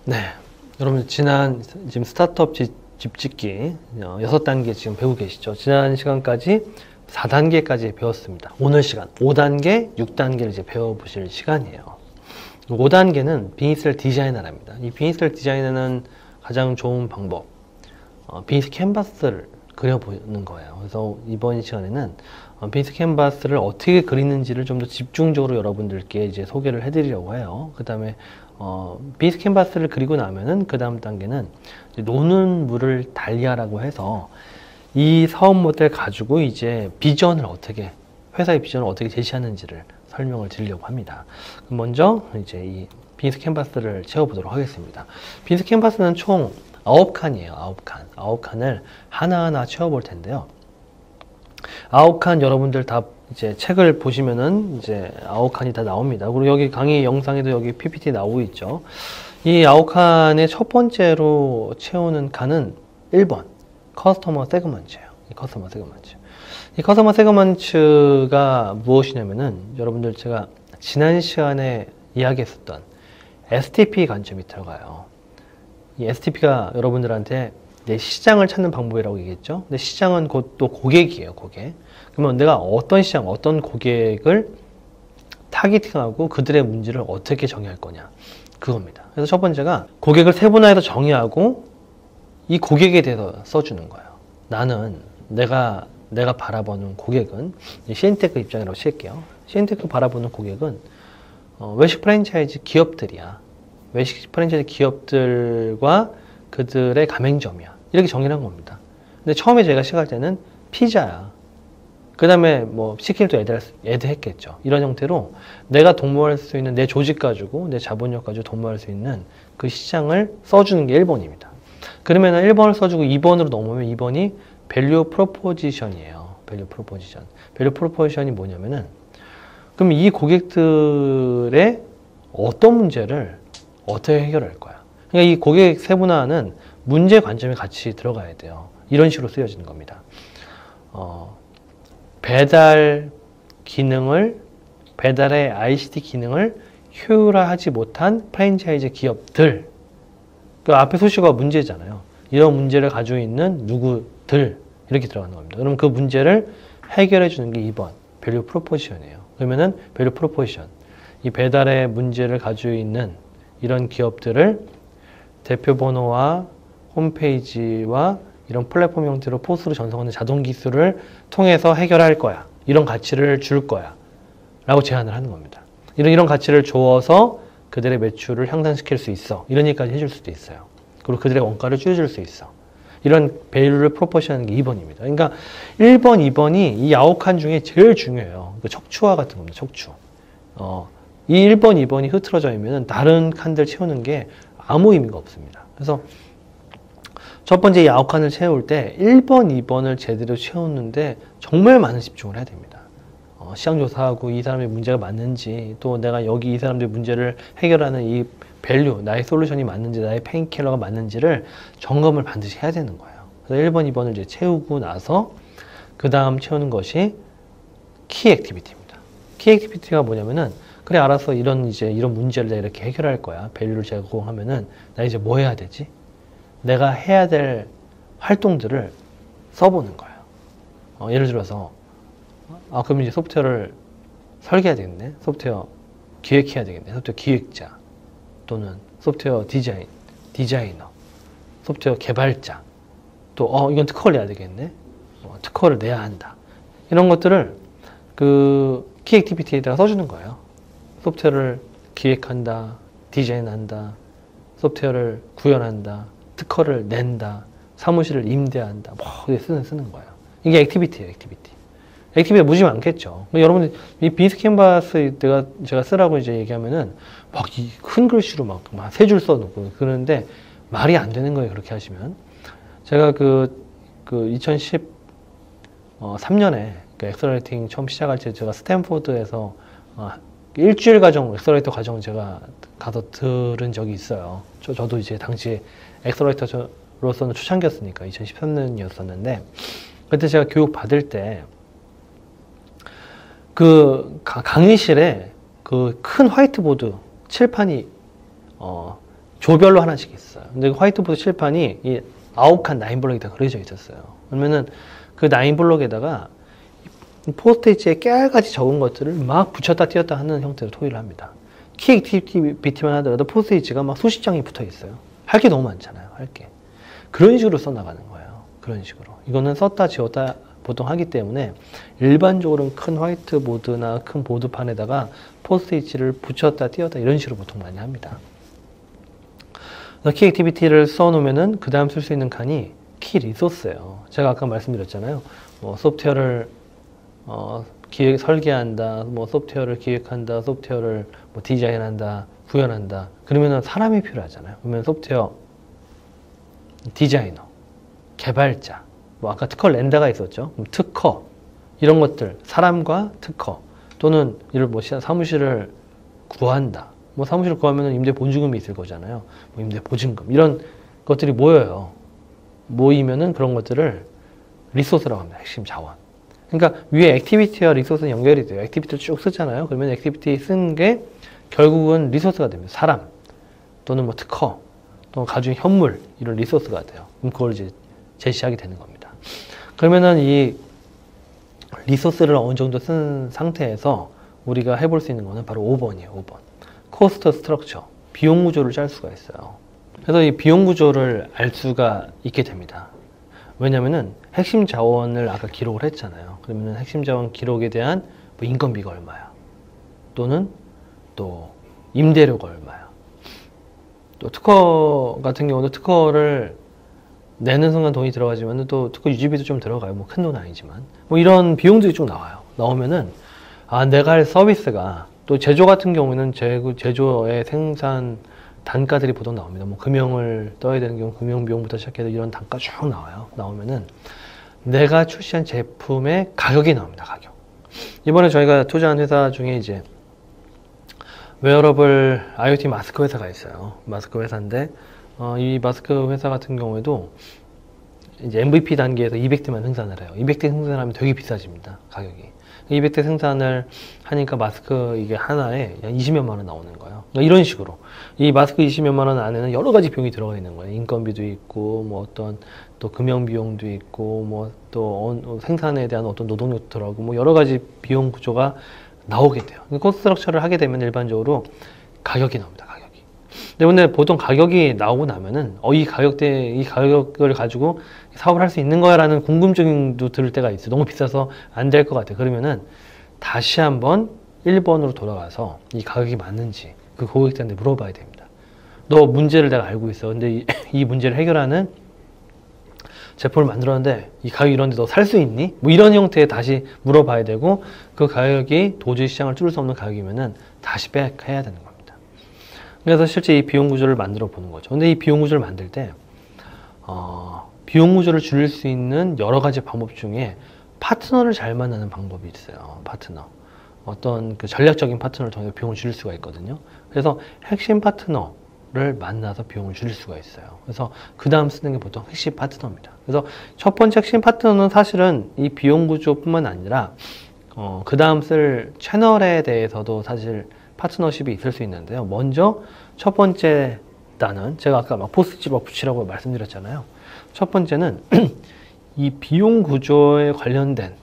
네, 여러분 지금 스타트업 집짓기 6단계 지금 배우고 계시죠? 지난 시간까지 4단계까지 배웠습니다. 오늘 시간 5단계, 6단계를 이제 배워보실 시간이에요. 5단계는 비즈니스를 디자인하랍니다. 이 비즈니스를 디자인하는 가장 좋은 방법, 비즈니스 캔버스를 그려보는 거예요. 그래서 이번 시간에는 비즈니스 캔버스를 어떻게 그리는지를 좀 더 집중적으로 여러분들께 이제 소개를 해드리려고 해요. 그 다음에 비즈니스 캔버스를 그리고 나면은 그 다음 단계는 노는 물을 달리하라고 해서 이 사업 모델 가지고 이제 비전을 어떻게, 회사의 비전을 어떻게 제시하는지를 설명을 드리려고 합니다. 먼저 이제 이 비즈니스 캔버스를 채워보도록 하겠습니다. 비즈니스 캔버스는 총 9칸이에요. 9칸을 하나하나 채워볼 텐데요. 9칸 여러분들 다 이제 책을 보시면은 이제 9칸이 다 나옵니다. 그리고 여기 강의 영상에도 여기 PPT 나오고 있죠. 이 9칸의 첫 번째로 채우는 칸은 1번 커스터머 세그먼트예요. 이 커스터머 세그먼트가 무엇이냐면은 여러분들 제가 지난 시간에 이야기했었던 STP 관점이 들어가요. 이 STP가 여러분들한테 내 시장을 찾는 방법이라고 얘기했죠. 근데 시장은 곧 또 고객이에요, 고객. 그러면 내가 어떤 시장, 어떤 고객을 타겟팅하고 그들의 문제를 어떻게 정의할 거냐. 그겁니다. 그래서 첫 번째가 고객을 세분화해서 정의하고 이 고객에 대해서 써주는 거예요. 나는 내가 바라보는 고객은 시엔테크 입장이라고 칠게요. 시엔테크 바라보는 고객은 외식 프랜차이즈 기업들이야. 외식 프랜차이즈 기업들과 그들의 가맹점이야. 이렇게 정의를 한 겁니다. 근데 처음에 제가 시작할 때는 피자야. 그 다음에 뭐 시킬도 애드했겠죠. 이런 형태로 내가 도모할 수 있는 내 조직 가지고 내 자본력 가지고 도모할 수 있는 그 시장을 써주는 게 1번입니다. 그러면 1번을 써주고 2번으로 넘으면 2번이 밸류 프로포지션이에요. 밸류 프로포지션이 뭐냐면은 그럼 이 고객들의 어떤 문제를 어떻게 해결할 거야. 그러니까 이 고객 세분화는 문제 관점이 같이 들어가야 돼요. 이런 식으로 쓰여지는 겁니다. 배달의 ICT 기능을 효율화하지 못한 프랜차이즈 기업들. 그 앞에 소식어가 문제잖아요. 이런 문제를 가지고 있는 누구들. 이렇게 들어가는 겁니다. 그럼 그 문제를 해결해 주는 게 2번. 밸류 프로포지션이에요. 그러면은 밸류 프로포지션. 이 배달의 문제를 가지고 있는 이런 기업들을 대표번호와 홈페이지와 이런 플랫폼 형태로 포스로 전송하는 자동 기술을 통해서 해결할 거야. 이런 가치를 줄 거야. 라고 제안을 하는 겁니다. 이런 가치를 주어서 그들의 매출을 향상시킬 수 있어. 이런 얘기까지 해줄 수도 있어요. 그리고 그들의 원가를 줄여줄 수 있어. 이런 밸류를 프로포션하는 게 2번입니다. 그러니까 1번, 2번이 이 9칸 중에 제일 중요해요. 그 척추화 같은 겁니다. 척추. 이 1번, 2번이 흐트러져 있으면 다른 칸들 채우는 게 아무 의미가 없습니다. 그래서 첫 번째 이 9칸을 채울 때 1번, 2번을 제대로 채웠는데 정말 많은 집중을 해야 됩니다. 시장조사하고 이 사람의 문제가 맞는지 또 내가 여기 이 사람들의 문제를 해결하는 이 밸류, 나의 솔루션이 맞는지 나의 페인킬러가 맞는지를 점검을 반드시 해야 되는 거예요. 그래서 1번, 2번을 이제 채우고 나서 그 다음 채우는 것이 키 액티비티입니다. 키 액티비티가 뭐냐면은 그래 알았어 이런 문제를 내가 이렇게 해결할 거야. 밸류를 제공하면은 나 이제 뭐 해야 되지? 내가 해야 될 활동들을 써보는 거예요. 예를 들어서 그럼 이제 소프트웨어를 설계해야 되겠네. 소프트웨어 기획해야 되겠네. 소프트웨어 기획자 또는 소프트웨어 디자이너, 소프트웨어 개발자 또 이건 특허를 내야 되겠네. 특허를 내야 한다. 이런 것들을 그 키 액티비티에다가 써주는 거예요. 소프트웨어를 기획한다, 디자인한다, 소프트웨어를 구현한다, 특허를 낸다, 사무실을 임대한다, 쓰는 거예요. 이게 액티비티예요, 액티비티. 액티비티가 무지 많겠죠. 여러분들, 이 비즈니스 캔버스 제가 쓰라고 이제 얘기하면은, 이 큰 글씨로 막 세 줄 써놓고 그러는데, 말이 안 되는 거예요, 그렇게 하시면. 제가 2013년에 엑셀러레이팅 처음 시작할 때 제가 스탠포드에서 일주일 과정, 엑셀러레이터 과정 제가 가서 들은 적이 있어요. 저도 이제 당시에 엑셀러레이터로서는 초창기였으니까 2013년이었었는데 그때 제가 교육 받을 때 그 강의실에 그 큰 화이트보드 칠판이 조별로 하나씩 있어요. 근데 화이트보드 칠판이 이 아홉 칸 9블럭이 다 그려져 있었어요. 그러면은 그 9블럭에다가 포스트잇에 깨알같이 적은 것들을 막 붙였다 띄었다 하는 형태로 토의를 합니다. 키 액티비티만 하더라도 포스트잇가 막 수십 장이 붙어 있어요. 할 게 너무 많잖아요. 할 게. 그런 식으로 써나가는 거예요. 그런 식으로. 이거는 썼다 지웠다 보통 하기 때문에 일반적으로는 큰 화이트보드나 큰 보드판에다가 포스트잇을 붙였다 띄었다 이런 식으로 보통 많이 합니다. 키 액티비티를 써놓으면은 그 다음 쓸 수 있는 칸이 키 리소스예요. 제가 아까 말씀드렸잖아요. 뭐 소프트웨어를 설계한다, 뭐 소프트웨어를 기획한다, 소프트웨어를 뭐 디자인한다, 구현한다. 그러면은 사람이 필요하잖아요. 그러면 소프트웨어 디자이너, 개발자, 뭐 아까 특허 랜더가 있었죠. 그럼 특허 이런 것들 사람과 특허 또는 이를 뭐 사무실을 구한다. 뭐 사무실을 구하면 임대 보증금이 있을 거잖아요. 뭐 임대 보증금 이런 것들이 모여요. 모이면은 그런 것들을 리소스라고 합니다. 핵심 자원. 그러니까 위에 액티비티와 리소스는 연결이 돼요. 액티비티를 쭉 쓰잖아요. 그러면 액티비티 쓴 게 결국은 리소스가 됩니다. 사람 또는 뭐 특허 또는 가중 현물 이런 리소스가 돼요. 그럼 그걸 이제 제시하게 되는 겁니다. 그러면은 이 리소스를 어느 정도 쓴 상태에서 우리가 해볼 수 있는 거는 바로 5번이에요. 5번. 코스트 스트럭처. 비용 구조를 짤 수가 있어요. 그래서 이 비용 구조를 알 수가 있게 됩니다. 왜냐면은 핵심 자원을 아까 기록을 했잖아요. 그러면은 핵심 자원 기록에 대한 뭐 인건비가 얼마야. 또는 또 임대료가 얼마야. 또 특허 같은 경우도 특허를 내는 순간 돈이 들어가지만 또 특허 유지비도 좀 들어가요. 뭐 큰 돈은 아니지만. 뭐 이런 비용들이 좀 나와요. 나오면은 아, 내가 할 서비스가 또 제조 같은 경우에는 제조의 생산 단가들이 보통 나옵니다. 뭐 금형을 떠야 되는 경우 금형 비용부터 시작해서 이런 단가 쭉 나와요. 나오면은 내가 출시한 제품의 가격이 나옵니다. 가격. 이번에 저희가 투자한 회사 중에 이제 웨어러블 IoT 마스크 회사가 있어요. 마스크 회사인데 이 마스크 회사 같은 경우에도 이제 MVP 단계에서 200대만 생산을 해요. 200대 생산하면 되게 비싸집니다. 가격이. 200대 생산을 하니까 마스크 이게 하나에 한 20몇만 원 나오는 거예요. 이런 식으로 이 마스크 20몇만 원 안에는 여러 가지 비용이 들어가 있는 거예요. 인건비도 있고 뭐 어떤 또 금형 비용도 있고 뭐 또 생산에 대한 어떤 노동력도 들어가고 뭐 여러 가지 비용 구조가 나오게 돼요. 코스트 스트럭처를 하게 되면 일반적으로 가격이 나옵니다. 가격이. 근데 보통 가격이 나오고 나면은 이 가격을 가지고 사업을 할 수 있는 거야라는 궁금증도 들 때가 있어요. 너무 비싸서 안 될 것 같아. 그러면은 다시 한번 1번으로 돌아가서 이 가격이 맞는지 그 고객들한테 물어봐야 됩니다. 너 문제를 내가 알고 있어. 근데 이 문제를 해결하는 제품을 만들었는데 이 가격이 이런데 너 살 수 있니? 뭐 이런 형태에 다시 물어봐야 되고 그 가격이 도저히 시장을 뚫을 수 없는 가격이면은 다시 백해야 되는 겁니다. 그래서 실제 이 비용 구조를 만들어 보는 거죠. 근데 이 비용 구조를 만들 때 비용 구조를 줄일 수 있는 여러 가지 방법 중에 파트너를 잘 만나는 방법이 있어요. 파트너. 어떤 그 전략적인 파트너를 통해서 비용을 줄일 수가 있거든요. 그래서 핵심 파트너를 만나서 비용을 줄일 수가 있어요. 그래서 그 다음 쓰는 게 보통 핵심 파트너입니다. 그래서 첫 번째 핵심 파트너는 사실은 이 비용 구조뿐만 아니라 그 다음 쓸 채널에 대해서도 사실 파트너십이 있을 수 있는데요. 먼저 첫 번째 단은 제가 아까 막 포스트잇 막 붙이라고 말씀드렸잖아요. 첫 번째는 이 비용 구조에 관련된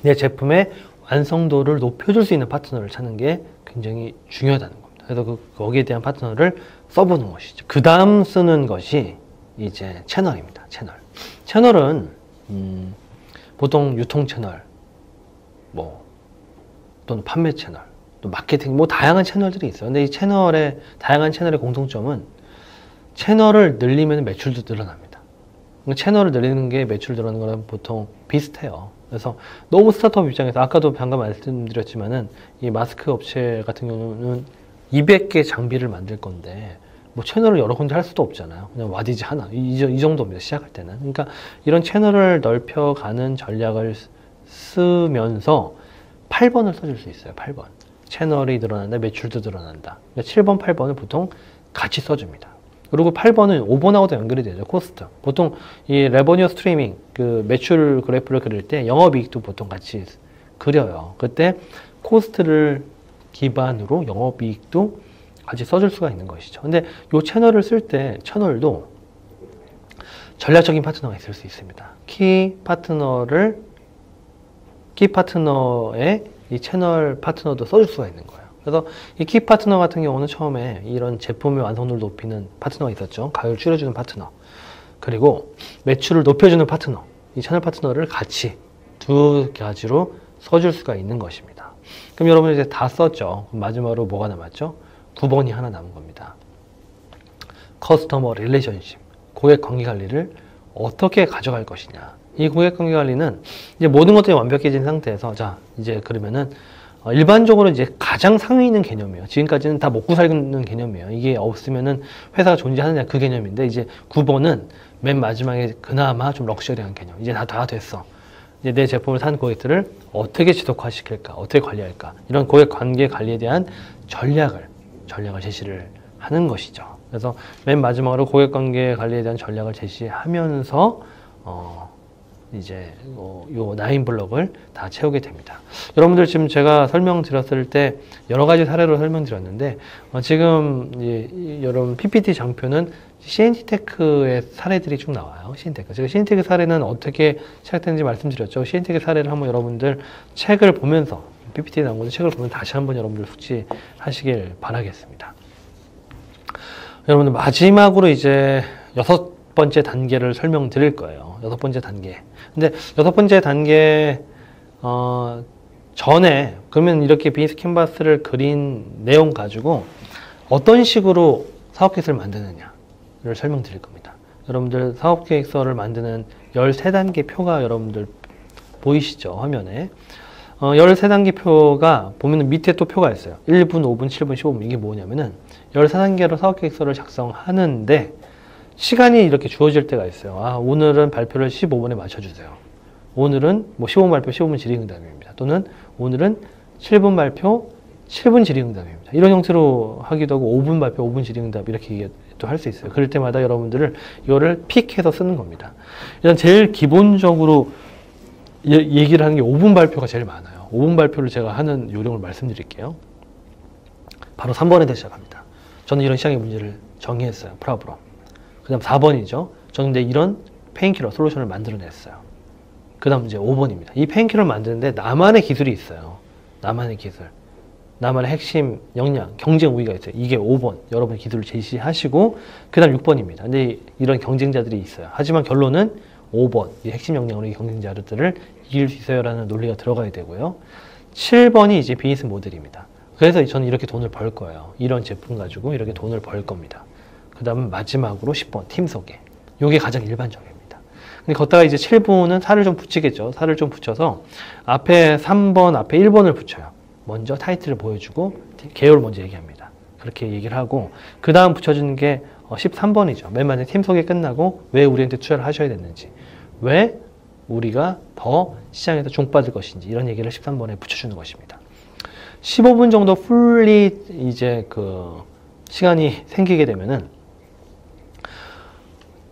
내 제품의 완성도를 높여줄 수 있는 파트너를 찾는 게 굉장히 중요하다는 겁니다. 그래서 거기에 대한 파트너를 써보는 것이죠. 그 다음 쓰는 것이 이제 채널입니다. 채널은 보통 유통 채널, 뭐 또는 판매 채널, 또 마케팅, 뭐 다양한 채널들이 있어요. 근데 이 다양한 채널의 공통점은 채널을 늘리면 매출도 늘어납니다. 채널을 늘리는 게 매출 늘어나는 거랑 보통 비슷해요. 그래서 너무 스타트업 입장에서 아까도 방금 말씀드렸지만은 이 마스크 업체 같은 경우는 200개 장비를 만들 건데 뭐 채널을 여러 군데 할 수도 없잖아요. 그냥 와디즈 하나 이 정도입니다. 시작할 때는. 그러니까 이런 채널을 넓혀가는 전략을 쓰면서 8번을 써줄 수 있어요. 8번. 채널이 늘어난다, 매출도 늘어난다. 그러니까 7번, 8번을 보통 같이 써줍니다. 그리고 8번은 5번하고도 연결이 되죠. 코스트. 보통 이 레버뉴 스트리밍, 그 매출 그래프를 그릴 때 영업이익도 보통 같이 그려요. 그때 코스트를 기반으로 영업이익도 같이 써줄 수가 있는 것이죠. 근데 이 채널을 쓸 때 채널도 전략적인 파트너가 있을 수 있습니다. 키 파트너의 이 채널 파트너도 써줄 수가 있는 거예요. 그래서 이 키 파트너 같은 경우는 처음에 이런 제품의 완성도를 높이는 파트너가 있었죠. 가격을 줄여주는 파트너. 그리고 매출을 높여주는 파트너. 이 채널 파트너를 같이 두 가지로 써줄 수가 있는 것입니다. 그럼 여러분 이제 다 썼죠. 마지막으로 뭐가 남았죠? 9번이 하나 남은 겁니다. 커스터머 릴레이션십. 고객 관계 관리를 어떻게 가져갈 것이냐. 이 고객 관계 관리는 이제 모든 것들이 완벽해진 상태에서 자, 이제 그러면은 일반적으로 이제 가장 상위 있는 개념이에요. 지금까지는 다 먹고 살는 개념이에요. 이게 없으면은 회사가 존재하느냐 그 개념인데 이제 9번은 맨 마지막에 그나마 좀 럭셔리한 개념. 이제 다 됐어. 이제 내 제품을 산 고객들을 어떻게 지속화시킬까, 어떻게 관리할까, 이런 고객 관계 관리에 대한 전략을 제시를 하는 것이죠. 그래서 맨 마지막으로 고객 관계 관리에 대한 전략을 제시하면서 이제 요 9블럭을 다 채우게 됩니다. 여러분들 지금 제가 설명드렸을 때 여러 가지 사례로 설명드렸는데 지금 여러분 PPT 장표는 CNT테크의 사례들이 쭉 나와요. CNT테크. 제가 CNT테크 사례는 어떻게 시작되는지 말씀드렸죠. CNT테크 사례를 한번 여러분들 책을 보면서 PPT에 나온 것을 책을 보면 다시 한번 여러분들 숙지하시길 바라겠습니다. 여러분들 마지막으로 이제 6번째 단계를 설명드릴 거예요. 6번째 단계. 근데 6번째 단계 전에 그러면 이렇게 비즈니스 캔버스를 그린 내용 가지고 어떤 식으로 사업 계획서를 만드느냐를 설명드릴 겁니다. 여러분들 사업 계획서를 만드는 13단계 표가 여러분들 보이시죠? 화면에. 13단계 표가 보면 밑에 또 표가 있어요. 1분, 5분, 7분, 15분. 이게 뭐냐면은 14단계로 사업 계획서를 작성하는데 시간이 이렇게 주어질 때가 있어요. 아, 오늘은 발표를 15분에 맞춰주세요. 오늘은 뭐 15분 발표, 15분 질의응답입니다. 또는 오늘은 7분 발표, 7분 질의응답입니다. 이런 형태로 하기도 하고 5분 발표, 5분 질의응답 이렇게 또 할 수 있어요. 그럴 때마다 여러분들을 이거를 픽해서 쓰는 겁니다. 일단 제일 기본적으로 얘기를 하는 게 5분 발표가 제일 많아요. 5분 발표를 제가 하는 요령을 말씀드릴게요. 바로 3번에서 시작합니다. 저는 이런 시장의 문제를 정의했어요. 프라브로. 그 다음 4번이죠. 저는 이제 이런 페인킬러 솔루션을 만들어냈어요. 그 다음 이제 5번입니다. 이 페인킬러를 만드는데 나만의 기술이 있어요. 나만의 기술. 나만의 핵심 역량, 경쟁 우위가 있어요. 이게 5번. 여러분의 기술을 제시하시고 그 다음 6번입니다. 근데 이런 경쟁자들이 있어요. 하지만 결론은 5번. 이 핵심 역량으로 이 경쟁자들을 이길 수 있어요. 라는 논리가 들어가야 되고요. 7번이 이제 비즈니스 모델입니다. 그래서 저는 이렇게 돈을 벌 거예요. 이런 제품 가지고 이렇게 돈을 벌 겁니다. 그 다음 마지막으로 10번 팀 소개. 이게 가장 일반적입니다. 근데 걷다가 이제 7번은 살을 좀 붙이겠죠. 살을 좀 붙여서 앞에 3번, 앞에 1번을 붙여요. 먼저 타이틀을 보여주고 개요를 먼저 얘기합니다. 그렇게 얘기를 하고 그 다음 붙여주는 게 13번이죠. 맨 마지막에 팀 소개 끝나고 왜 우리한테 투자를 하셔야 됐는지, 왜 우리가 더 시장에서 종받을 것인지 이런 얘기를 13번에 붙여주는 것입니다. 15분 정도 풀리 이제 그 시간이 생기게 되면은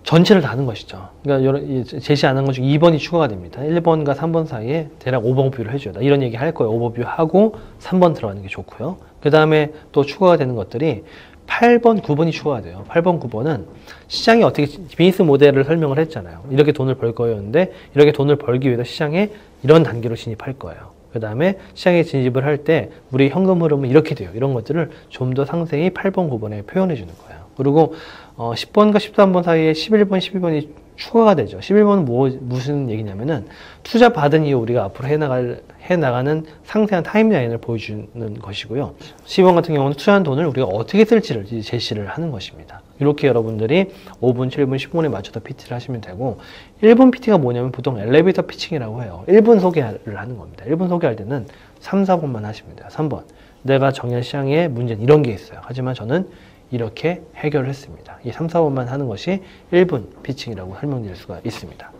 전체를 다 하는 것이죠. 그러니까 제시 안 한 것 중에 2번이 추가가 됩니다. 1번과 3번 사이에 대략 오버뷰를 해줘요. 나 이런 얘기 할 거예요. 오버뷰 하고 3번 들어가는 게 좋고요. 그 다음에 또 추가가 되는 것들이 8번, 9번이 추가가 돼요. 8번, 9번은 시장이 어떻게 비즈니스 모델을 설명을 했잖아요. 이렇게 돈을 벌 거였는데 이렇게 돈을 벌기 위해서 시장에 이런 단계로 진입할 거예요. 그 다음에 시장에 진입을 할 때 우리 현금 흐름은 이렇게 돼요. 이런 것들을 좀 더 상세히 8번, 9번에 표현해 주는 거예요. 그리고 10번과 13번 사이에 11번, 12번이 추가가 되죠. 11번은 무슨 얘기냐면은 투자 받은 이후 우리가 앞으로 해나가는 상세한 타임라인을 보여주는 것이고요. 12번 같은 경우는 투자한 돈을 우리가 어떻게 쓸지를 제시를 하는 것입니다. 이렇게 여러분들이 5분, 7분, 10분에 맞춰서 PT를 하시면 되고 1분 PT가 뭐냐면 보통 엘리베이터 피칭이라고 해요. 1분 소개를 하는 겁니다. 1분 소개할 때는 3, 4번만 하시면 돼요. 3번. 내가 정한 시장에 문제는 이런 게 있어요. 하지만 저는 이렇게 해결을 했습니다. 이 3, 4번만 하는 것이 1분 피칭이라고 설명드릴 수가 있습니다.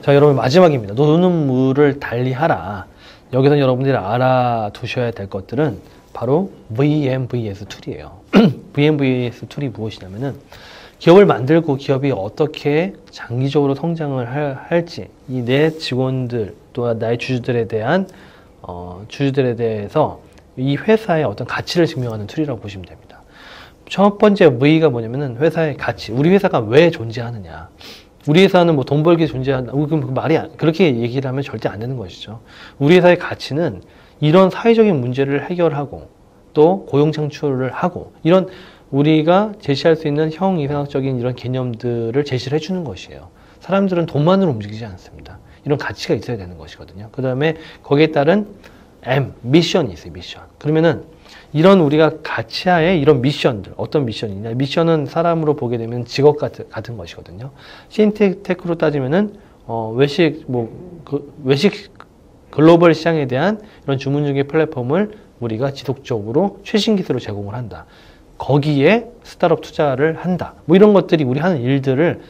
자, 여러분 마지막입니다. 노는 물을 달리하라. 여기서 여러분들이 알아두셔야 될 것들은 바로 VMVS 툴이에요. VMVS 툴이 무엇이냐면은 기업을 만들고 기업이 어떻게 장기적으로 성장을 할지 이 내 직원들 또한 나의 주주들에 대해서 이 회사의 어떤 가치를 증명하는 툴이라고 보시면 됩니다. 첫 번째 V가 뭐냐면은 회사의 가치. 우리 회사가 왜 존재하느냐. 우리 회사는 뭐 돈 벌기 존재한다. 그럼 말이 그렇게 얘기를 하면 절대 안 되는 것이죠. 우리 회사의 가치는 이런 사회적인 문제를 해결하고 또 고용 창출을 하고 이런 우리가 제시할 수 있는 형이상학적인 이런 개념들을 제시를 해주는 것이에요. 사람들은 돈만으로 움직이지 않습니다. 이런 가치가 있어야 되는 것이거든요. 그 다음에 거기에 따른 M, 미션이 있어요. 미션. 그러면은 이런 우리가 가치하에 이런 미션들, 어떤 미션이냐. 미션은 사람으로 보게 되면 직업 같은 것이거든요. 신테크로 따지면은, 외식 글로벌 시장에 대한 이런 주문 중개 플랫폼을 우리가 지속적으로 최신 기술을 제공을 한다. 거기에 스타트업 투자를 한다. 뭐 이런 것들이 우리 하는 일들을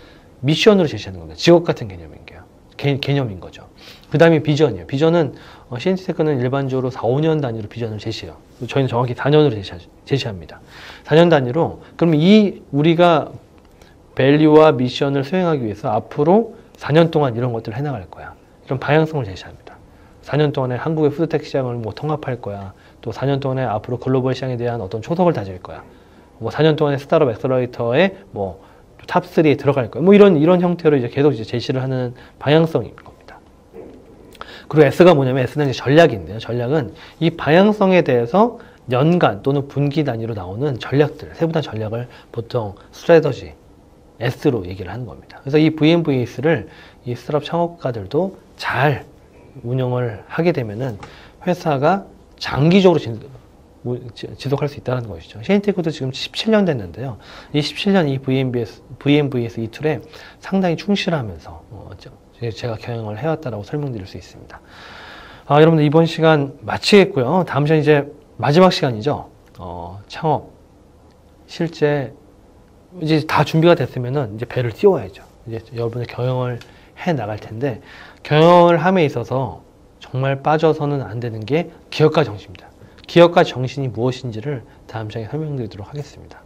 미션으로 제시하는 겁니다. 직업 같은 개념인 거죠. 그 다음에 비전이에요. 비전은 CNT테크는 일반적으로 4, 5년 단위로 비전을 제시해요. 저희는 정확히 4년으로 제시합니다. 4년 단위로 그럼 우리가 밸류와 미션을 수행하기 위해서 앞으로 4년 동안 이런 것들을 해나갈 거야. 이런 방향성을 제시합니다. 4년 동안에 한국의 푸드테크 시장을 뭐 통합할 거야. 또 4년 동안에 앞으로 글로벌 시장에 대한 어떤 초석을 다질 거야. 뭐 4년 동안에 스타트업 엑셀러레이터에 뭐 탑3에 들어갈 거야. 뭐 이런 형태로 이제 계속 이제 제시를 하는 방향성인 겁니다. 그리고 S가 뭐냐면 S는 이제 전략인데요. 전략은 이 방향성에 대해서 연간 또는 분기 단위로 나오는 전략들, 세부단 전략을 보통 스트래터지 S로 얘기를 하는 겁니다. 그래서 이 VMVS를 이 스타트업 창업가들도 잘 운영을 하게 되면은 회사가 장기적으로 지속할 수 있다는 것이죠. CNT테크도 지금 17년 됐는데요. 이 17년 이 VMVS 이 툴에 상당히 충실하면서 제가 경영을 해왔다라고 설명드릴 수 있습니다. 여러분들 이번 시간 마치겠고요. 다음 시간 이제 마지막 시간이죠. 창업. 실제 이제 다 준비가 됐으면은 이제 배를 띄워야죠. 이제 여러분의 경영을 해 나갈 텐데 경영을 함에 있어서 정말 빠져서는 안 되는 게 기업가 정신입니다. 기업가 정신이 무엇인지를 다음 시간에 설명드리도록 하겠습니다.